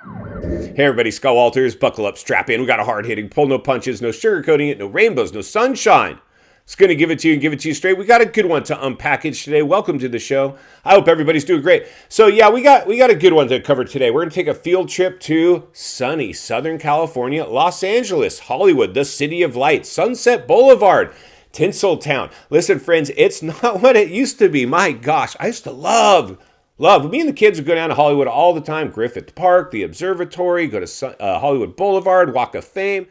Hey everybody, Scott Walters, buckle up, strap in. We got a hard-hitting pull, no punches, no sugarcoating it, no rainbows, no sunshine. It's going to give it to you and give it to you straight. We got a good one to unpackage today. Welcome to the show. I hope everybody's doing great. So yeah, we got a good one to cover today. We're going to take a field trip to sunny Southern California, Los Angeles, Hollywood, the city of lights, Sunset Boulevard, Tinseltown. Listen, friends, it's not what it used to be. My gosh, I used to love. Me and the kids would go down to Hollywood all the time. Griffith Park, the Observatory, go to Hollywood Boulevard, Walk of Fame.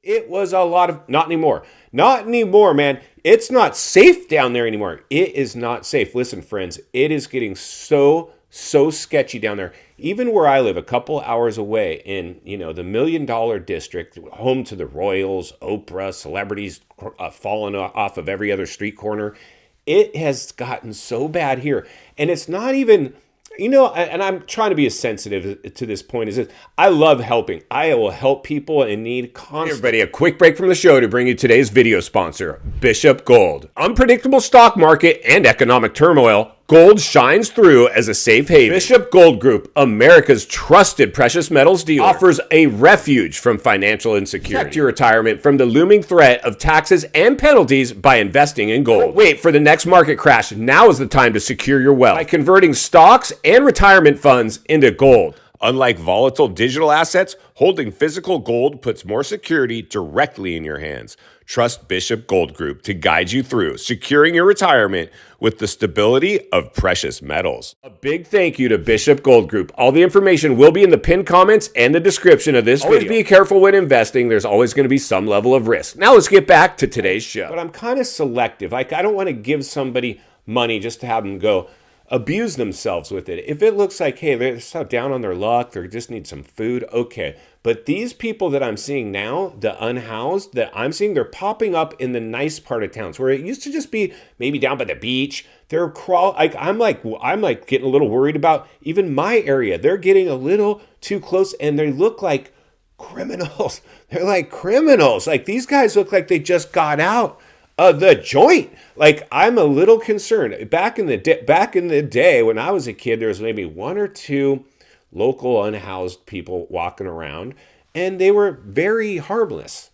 It was a lot of, not anymore. Not anymore, man. It's not safe down there anymore. It is not safe. Listen, friends, it is getting so sketchy down there. Even where I live, a couple hours away in, the $1 million district, home to the Royals, Oprah, celebrities falling off of every other street corner. It has gotten so bad here. And it's not even, and I'm trying to be as sensitive to this point as this. I love helping. I will help people in need constantly. Hey everybody, a quick break from the show to bring you today's video sponsor, Bishop Gold. Unpredictable stock market and economic turmoil, gold shines through as a safe haven. Bishop Gold Group, America's trusted precious metals dealer, offers a refuge from financial insecurity. Protect your retirement from the looming threat of taxes and penalties by investing in gold. Don't wait for the next market crash. Now is the time to secure your wealth by converting stocks and retirement funds into gold. Unlike volatile digital assets, holding physical gold puts more security directly in your hands. Trust Bishop Gold Group to guide you through securing your retirement with the stability of precious metals. A big thank you to Bishop Gold Group. All the information will be in the pinned comments and the description of this video. Always be careful when investing. There's always going to be some level of risk. Now let's get back to today's show. But I'm kind of selective. I don't want to give somebody money just to have them go abuse themselves with it. If it looks like, hey, they're so down on their luck, they just need some food, okay. But these people that I'm seeing now, the unhoused that I'm seeing, they're popping up in the nice part of towns where it used to just be maybe down by the beach. They're I'm like getting a little worried about even my area. They're getting a little too close and they look like criminals. They're like criminals. Like these guys look like they just got out the joint. Like I'm a little concerned. Back in the day when I was a kid, there was maybe one or two local unhoused people walking around, and they were very harmless.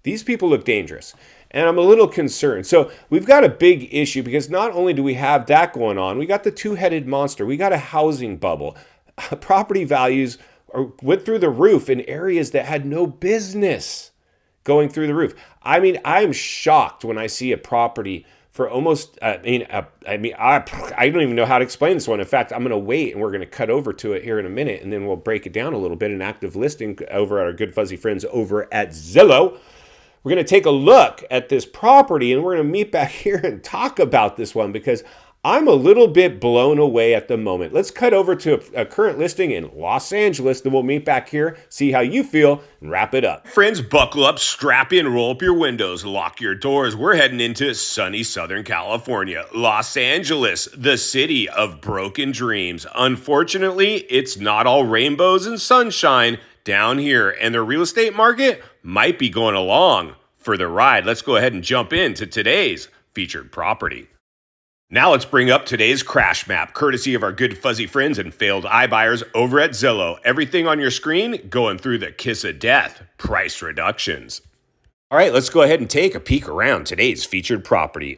These people look dangerous, and I'm a little concerned. So we've got a big issue because not only do we have that going on, we got the two-headed monster. We got a housing bubble. Property values went through the roof in areas that had no business going through the roof. I mean, I'm shocked when I see a property for almost, I don't even know how to explain this one. In fact, I'm going to wait and we're going to cut over to it here in a minute and then we'll break it down a little bit. An active listing over at our good fuzzy friends over at Zillow. We're going to take a look at this property and we're going to meet back here and talk about this one because I'm a little bit blown away at the moment. Let's cut over to a current listing in Los Angeles. Then we'll meet back here, see how you feel, and wrap it up. Friends, buckle up, strap in, roll up your windows, lock your doors. We're heading into sunny Southern California, Los Angeles, the city of broken dreams. Unfortunately, it's not all rainbows and sunshine down here, and the real estate market might be going along for the ride. Let's go ahead and jump into today's featured property. Now let's bring up today's crash map, courtesy of our good fuzzy friends and failed iBuyers over at Zillow. Everything on your screen going through the kiss of death, price reductions. All right, let's go ahead and take a peek around today's featured property.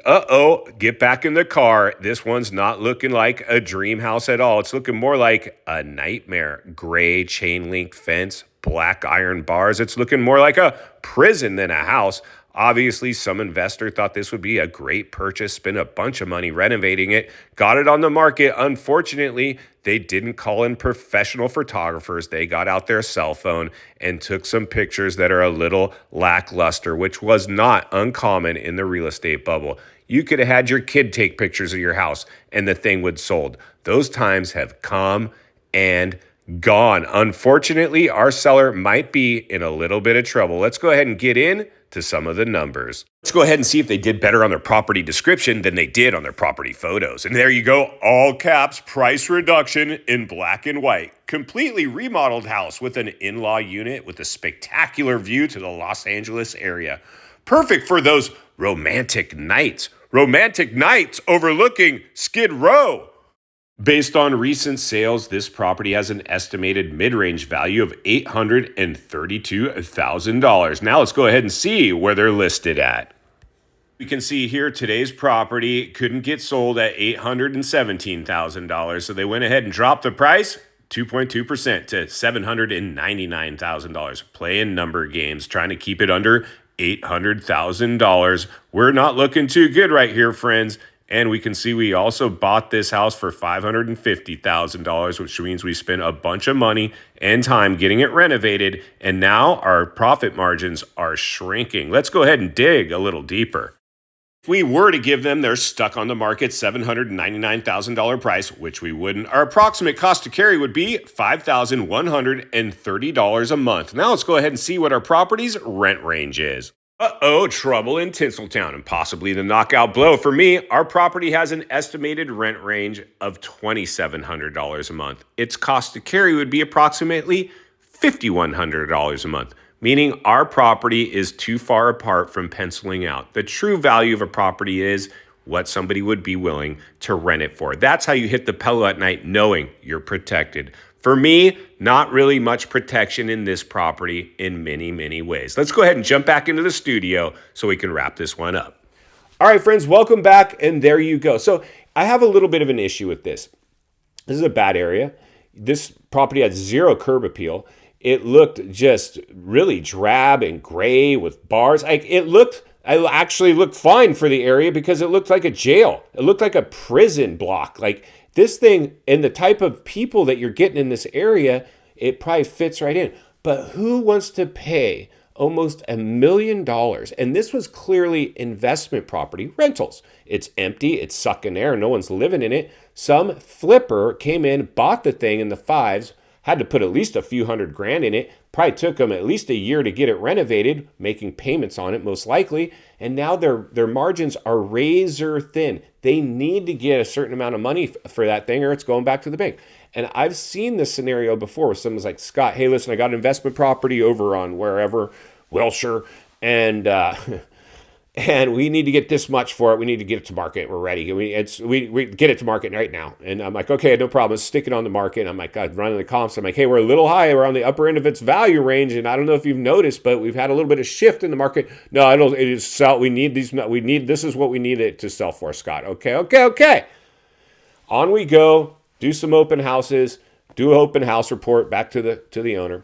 Get back in the car. This one's not looking like a dream house at all. It's looking more like a nightmare. Gray chain link fence, black iron bars. It's looking more like a prison than a house. Obviously, some investor thought this would be a great purchase, spent a bunch of money renovating it, got it on the market. Unfortunately, they didn't call in professional photographers. They got out their cell phone and took some pictures that are a little lackluster, which was not uncommon in the real estate bubble. You could have had your kid take pictures of your house and the thing would sold. Those times have come and gone. Unfortunately, our seller might be in a little bit of trouble. Let's go ahead and get in to some of the numbers. Let's go ahead and see if they did better on their property description than they did on their property photos. And there you go, all caps, price reduction in black and white. Completely remodeled house with an in-law unit with a spectacular view to the Los Angeles area. Perfect for those romantic nights. Romantic nights overlooking Skid Row. Based on recent sales, this property has an estimated mid-range value of $832,000. Now let's go ahead and see where they're listed at. We can see here today's property couldn't get sold at $817,000, so they went ahead and dropped the price 2.2% to $799,000. Playing number games, trying to keep it under $800,000. We're not looking too good right here, friends. And we can see we also bought this house for $550,000, which means we spent a bunch of money and time getting it renovated. And now our profit margins are shrinking. Let's go ahead and dig a little deeper. If we were to give them their stuck on the market $799,000 price, which we wouldn't, our approximate cost to carry would be $5,130 a month. Now let's go ahead and see what our property's rent range is. Trouble in Tinseltown, and possibly the knockout blow for me. Our property has an estimated rent range of $2,700 a month. Its cost to carry would be approximately $5,100 a month, meaning our property is too far apart from penciling out. The true value of a property is what somebody would be willing to rent it for. That's how you hit the pillow at night knowing you're protected. For me, not really much protection in this property in many, many ways. Let's go ahead and jump back into the studio so we can wrap this one up. All right, friends, welcome back, and there you go. So I have a little bit of an issue with this. This is a bad area. This property had zero curb appeal. It looked just really drab and gray with bars. I actually looked fine for the area because it looked like a jail. It looked like a prison block. Like this thing and the type of people that you're getting in this area, it probably fits right in. But who wants to pay almost $1 million? And this was clearly investment property rentals. It's empty. It's sucking air. No one's living in it. Some flipper came in, bought the thing in the fives, had to put at least a few $100,000 in it. Probably took them at least a year to get it renovated, making payments on it most likely. And now their margins are razor thin. They need to get a certain amount of money for that thing or it's going back to the bank. And I've seen this scenario before where someone's like, Scott, hey, listen, I got an investment property over on wherever, Wilshire, and and we need to get this much for it. We need to get it to market. We're ready. We get it to market right now. And I'm like, okay, no problem. Let's stick it on the market. I'm like, God, running the comps. I'm like, hey, we're a little high. We're on the upper end of its value range. And I don't know if you've noticed, but we've had a little bit of shift in the market. No, I don't. It is sell. We need these. This is what we need it to sell for, Scott. Okay. On we go. Do some open houses. Do an open house report back to the owner.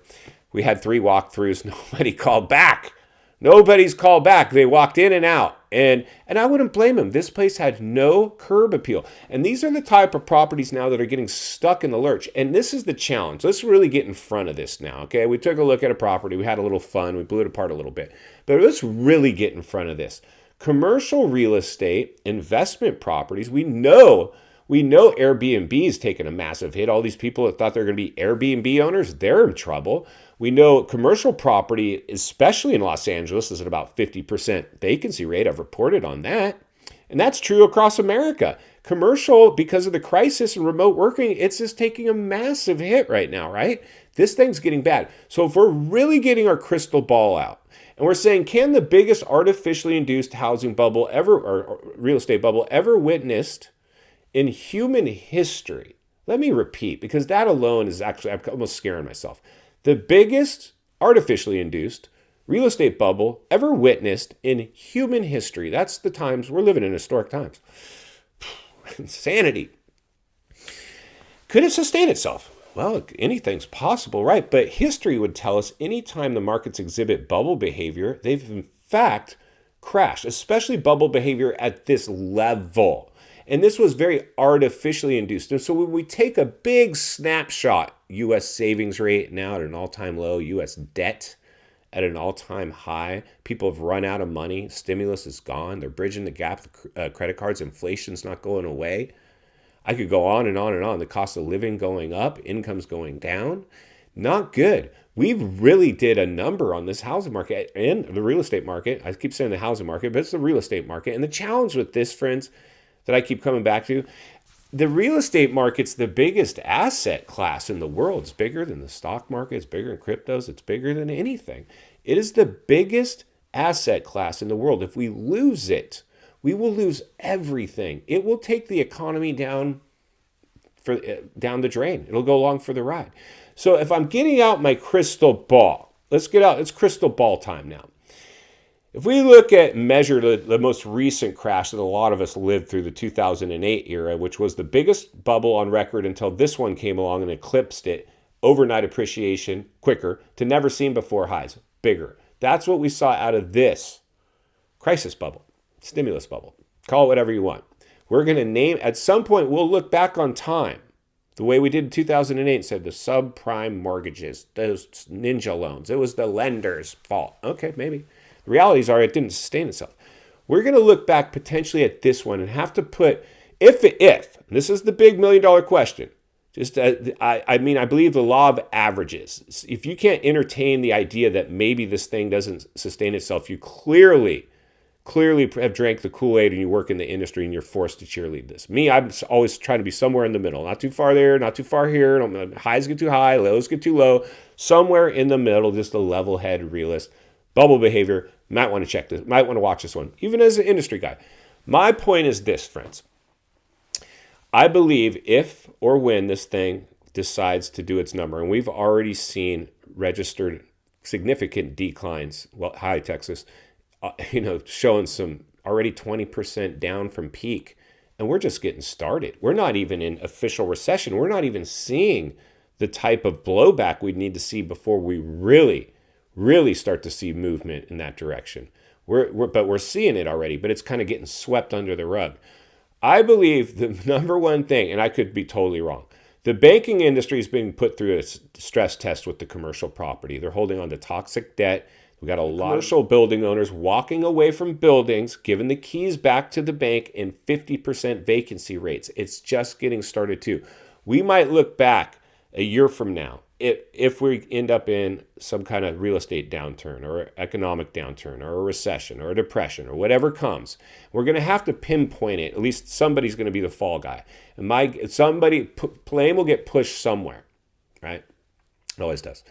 We had 3 walkthroughs. Nobody called back. Nobody's called back. They walked in and out. And I wouldn't blame them. This place had no curb appeal. And these are the type of properties now that are getting stuck in the lurch. And this is the challenge. Let's really get in front of this now, okay? We took a look at a property. We had a little fun. We blew it apart a little bit. But let's really get in front of this. Commercial real estate, investment properties, we know Airbnb is taking a massive hit. All these people that thought they're going to be Airbnb owners, they're in trouble. We know commercial property, especially in Los Angeles, is at about 50% vacancy rate. I've reported on that. And that's true across America. Commercial, because of the crisis and remote working, it's just taking a massive hit right now, right? This thing's getting bad. So if we're really getting our crystal ball out, and we're saying, can the biggest artificially induced housing bubble ever, or real estate bubble ever witnessed in human history? Let me repeat, because that alone is actually, I'm almost scaring myself. The biggest artificially induced real estate bubble ever witnessed in human history. That's the times we're living in, historic times. Insanity. Could it sustain itself? Well, anything's possible, right? But history would tell us anytime the markets exhibit bubble behavior, they've in fact crashed, especially bubble behavior at this level. And this was very artificially induced. And so when we take a big snapshot, U.S. savings rate now at an all-time low, U.S. debt at an all-time high, people have run out of money, stimulus is gone, they're bridging the gap, credit cards, inflation's not going away. I could go on and on and on. The cost of living going up, income's going down. Not good. We've really did a number on this housing market and the real estate market. I keep saying the housing market, but it's the real estate market. And the challenge with this, friends, that I keep coming back to, the real estate market's the biggest asset class in the world. It's bigger than the stock market. It's bigger than cryptos. It's bigger than anything. It is the biggest asset class in the world. If we lose it, we will lose everything. It will take the economy down down the drain. It'll go along for the ride. So if I'm getting out my crystal ball, let's get out. It's crystal ball time now. If we measure the most recent crash that a lot of us lived through, the 2008 era, which was the biggest bubble on record until this one came along and eclipsed it, overnight appreciation, quicker, to never seen before highs, bigger. That's what we saw out of this crisis bubble, stimulus bubble. Call it whatever you want. We're going to name, at some point, we'll look back on time the way we did in 2008 and said the subprime mortgages, those ninja loans, it was the lender's fault. Okay, maybe. The realities are it didn't sustain itself. We're going to look back potentially at this one and have to put, if, this is the big $1 million question, I believe the law of averages. If you can't entertain the idea that maybe this thing doesn't sustain itself, you clearly have drank the Kool-Aid and you work in the industry and you're forced to cheerlead this. Me, I'm always trying to be somewhere in the middle. Not too far there, not too far here. Highs get too high, lows get too low. Somewhere in the middle, just a level-headed realist. Bubble behavior. Might want to check this. Might want to watch this one, even as an industry guy. My point is this, friends. I believe if or when this thing decides to do its number, and we've already seen registered significant declines, hi Texas, showing some already 20% down from peak, and we're just getting started. We're not even in official recession. We're not even seeing the type of blowback we'd need to see before we really start to see movement in that direction. But we're seeing it already, but it's kind of getting swept under the rug. I believe the number one thing, and I could be totally wrong, the banking industry is being put through a stress test with the commercial property. They're holding on to toxic debt. We got a lot of commercial building owners walking away from buildings, giving the keys back to the bank, and 50% vacancy rates. It's just getting started too. We might look back a year from now, if we end up in some kind of real estate downturn or economic downturn or a recession or a depression or whatever comes, we're going to have to pinpoint it. At least somebody's going to be the fall guy. And blame will get pushed somewhere, right? It always does.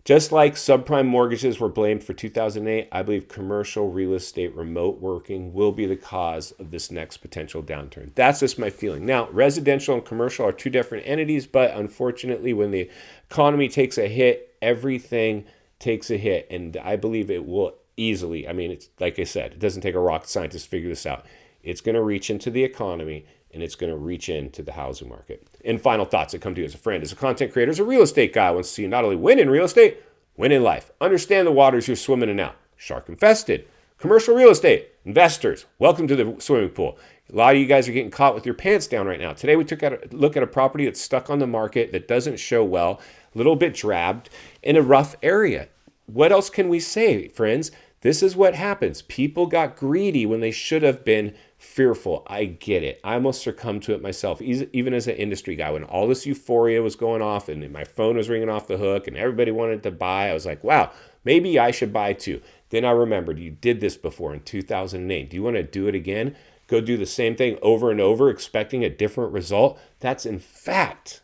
Just like subprime mortgages were blamed for 2008, I believe commercial real estate remote working will be the cause of this next potential downturn. That's just my feeling. Now, residential and commercial are two different entities, but unfortunately, when the economy takes a hit, everything takes a hit. And I believe it will easily, it's like I said, it doesn't take a rocket scientist to figure this out. It's going to reach into the economy and it's going to reach into the housing market. And final thoughts that come to you as a friend, as a content creator, as a real estate guy, wants to see you not only win in real estate, win in life. Understand the waters you're swimming in now. Shark infested. Commercial real estate. Investors, welcome to the swimming pool. A lot of you guys are getting caught with your pants down right now. Today we took a look at a property that's stuck on the market, that doesn't show well, a little bit drabbed, in a rough area. What else can we say, friends? This is what happens. People got greedy when they should have been fearful. I get it. I almost succumbed to it myself, even as an industry guy. When all this euphoria was going off and my phone was ringing off the hook and everybody wanted to buy, I was like, wow, maybe I should buy too. Then I remembered you did this before in 2008. Do you want to do it again? Go do the same thing over and over, expecting a different result? That's in fact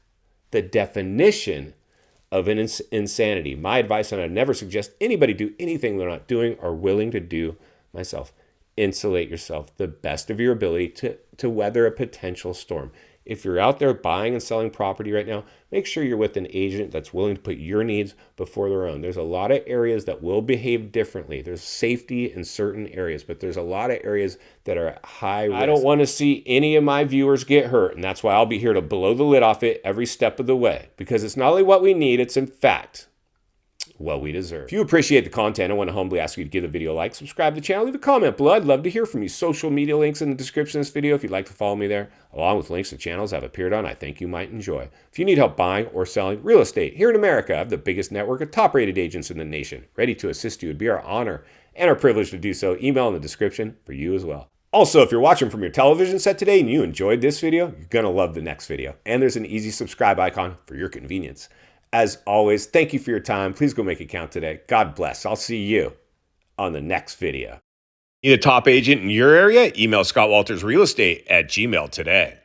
the definition of an insanity. My advice, and I never suggest anybody do anything they're not doing or willing to do myself. Insulate yourself the best of your ability to weather a potential storm. If you're out there buying and selling property right now, make sure you're with an agent that's willing to put your needs before their own. There's a lot of areas that will behave differently. There's safety in certain areas, but there's a lot of areas that are at high risk. I don't want to see any of my viewers get hurt, and that's why I'll be here to blow the lid off it every step of the way, because it's not only what we need, it's in fact what we deserve. If you appreciate the content, I want to humbly ask you to give the video a like, subscribe to the channel, leave a comment below. I'd love to hear from you. Social media links in the description of this video if you'd like to follow me there, along with links to channels I've appeared on I think you might enjoy. If you need help buying or selling real estate here in America, I have the biggest network of top-rated agents in the nation, ready to assist you. It'd be our honor and our privilege to do so. Email in the description for you as well. Also, if you're watching from your television set today and you enjoyed this video, you're going to love the next video. And there's an easy subscribe icon for your convenience. As always, thank you for your time. Please go make it count today. God bless. I'll see you on the next video. Need a top agent in your area? Email ScottWaltersRealestate at gmail today.